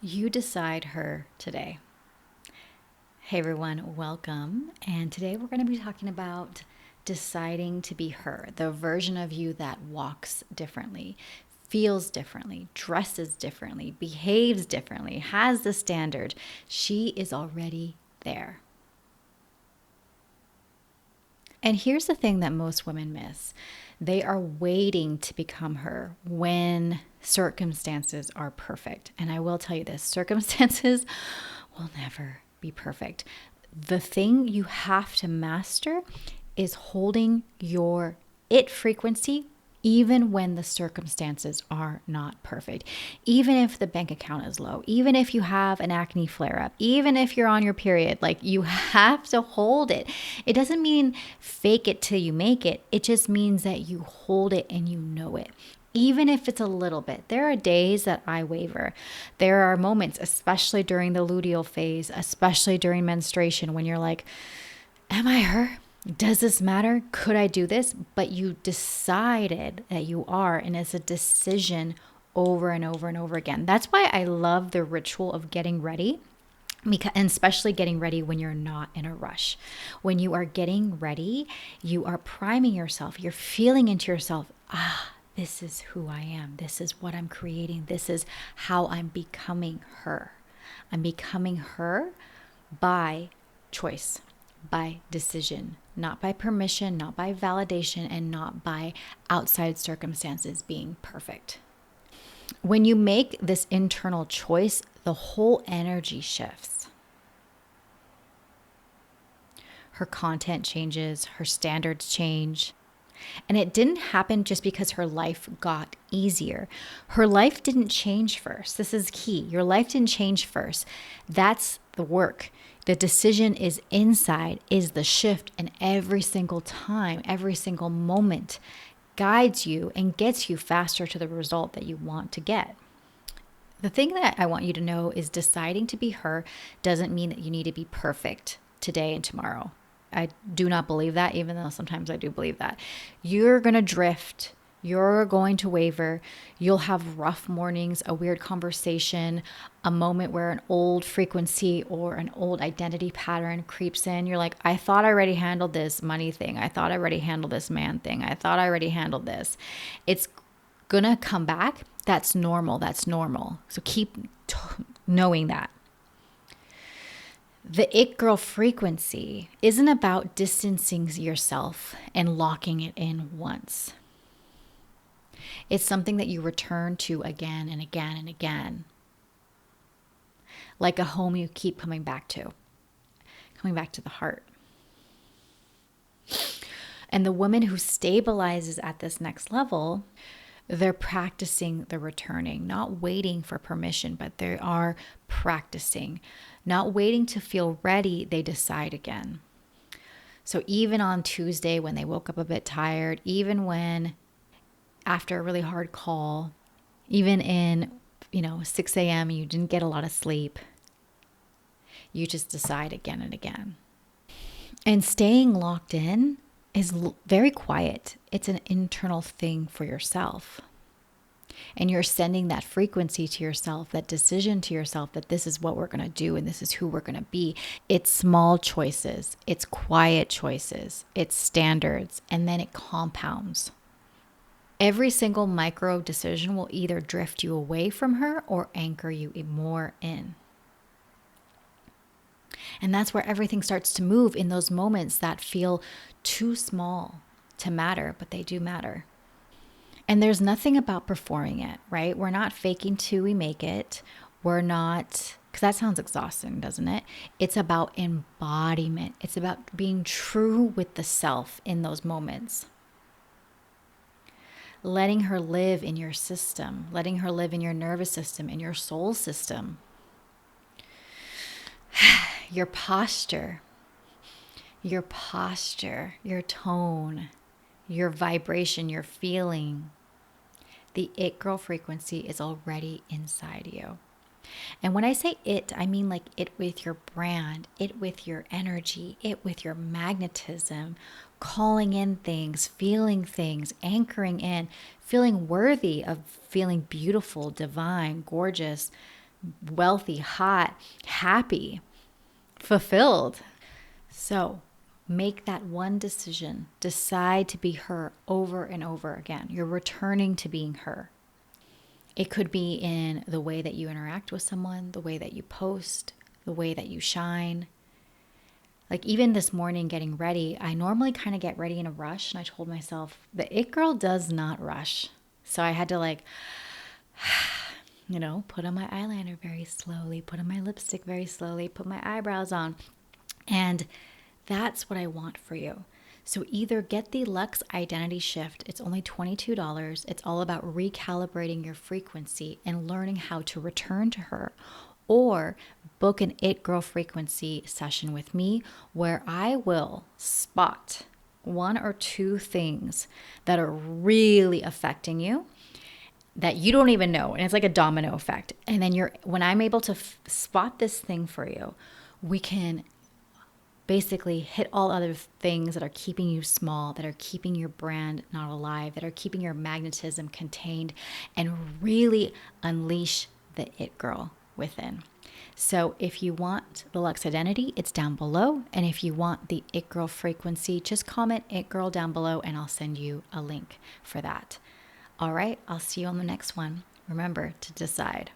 You decide her today. Hey everyone, welcome. And today we're going to be talking about deciding to be her, the version of you that walks differently, feels differently, dresses differently, behaves differently, has the standard. She is already there. And here's the thing that most women miss. They are waiting to become her when circumstances are perfect. And I will tell you this, circumstances will never be perfect. The thing you have to master is holding your it frequency even when the circumstances are not perfect, even if the bank account is low, even if you have an acne flare up, even if you're on your period, like you have to hold it. It doesn't mean fake it till you make it. It just means that you hold it and you know it. Even if it's a little bit. There are days that I waver. There are moments, especially during the luteal phase, especially during menstruation, when you're like, am I her? Does this matter? Could I do this? But you decided that you are, and it's a decision over and over and over again. That's why I love the ritual of getting ready. And especially getting ready when you're not in a rush. When you are getting ready, you are priming yourself. You're feeling into yourself, this is who I am. This is what I'm creating. This is how I'm becoming her. I'm becoming her by choice, by decision, not by permission, not by validation, and not by outside circumstances being perfect. When you make this internal choice, the whole energy shifts. Her content changes, her standards change. And it didn't happen just because her life got easier. Her life didn't change first. This is key. Your life didn't change first. That's the work. The decision is inside, is the shift. And every single time, every single moment guides you and gets you faster to the result that you want to get. The thing that I want you to know is deciding to be her doesn't mean that you need to be perfect today and tomorrow. I do not believe that, even though sometimes I do believe that. You're going to drift. You're going to waver. You'll have rough mornings, a weird conversation, a moment where an old frequency or an old identity pattern creeps in. You're like, I thought I already handled this money thing. I thought I already handled this man thing. I thought I already handled this. It's going to come back. That's normal. That's normal. So keep knowing that. The it girl frequency isn't about distancing yourself and locking it in once. It's something that you return to again and again and again. Like a home you keep coming back to the heart. And the woman who stabilizes at this next level, they're practicing the returning, not waiting for permission, but they are practicing. Not waiting to feel ready, they decide again. So even on Tuesday when they woke up a bit tired, even when after a really hard call, even in, 6 a.m. you didn't get a lot of sleep, you just decide again and again. And staying locked in is very quiet. It's an internal thing for yourself. And you're sending that frequency to yourself, that decision to yourself that this is what we're going to do and this is who we're going to be. It's small choices. It's quiet choices. It's standards. And then it compounds. Every single micro decision will either drift you away from her or anchor you more in. And that's where everything starts to move in those moments that feel too small to matter, but they do matter. And there's nothing about performing it, right? We're not faking till we make it. We're not, because that sounds exhausting, doesn't it? It's about embodiment. It's about being true with the self in those moments. Letting her live in your system, letting her live in your nervous system, in your soul system. Your posture, your tone, your vibration, your feeling. The it girl frequency is already inside you. And when I say it, I mean like it with your brand, it with your energy, it with your magnetism, calling in things, anchoring in, feeling worthy of feeling beautiful, divine, gorgeous, wealthy, hot, happy, fulfilled. So make that one decision. Decide to be her over and over again. You're returning to being her. It could be in the way that you interact with someone, the way that you post, the way that you shine. Like even this morning getting ready, I normally kind of get ready in a rush. And I told myself, the it girl does not rush. So I had to put on my eyeliner very slowly, put on my lipstick very slowly, put my eyebrows on. And that's what I want for you. So either get the Luxe Identity Shift. It's only $22. It's all about recalibrating your frequency and learning how to return to her. Or book an It Girl frequency session with me where I will spot one or two things that are really affecting you that you don't even know. And it's like a domino effect. And then when I'm able to spot this thing for you, we can basically hit all other things that are keeping you small, that are keeping your brand not alive, that are keeping your magnetism contained, and really unleash the it girl within. So if you want the Luxe Identity, it's down below. And if you want the It Girl frequency, just comment It Girl down below and I'll send you a link for that. All right, I'll see you on the next one. Remember to decide.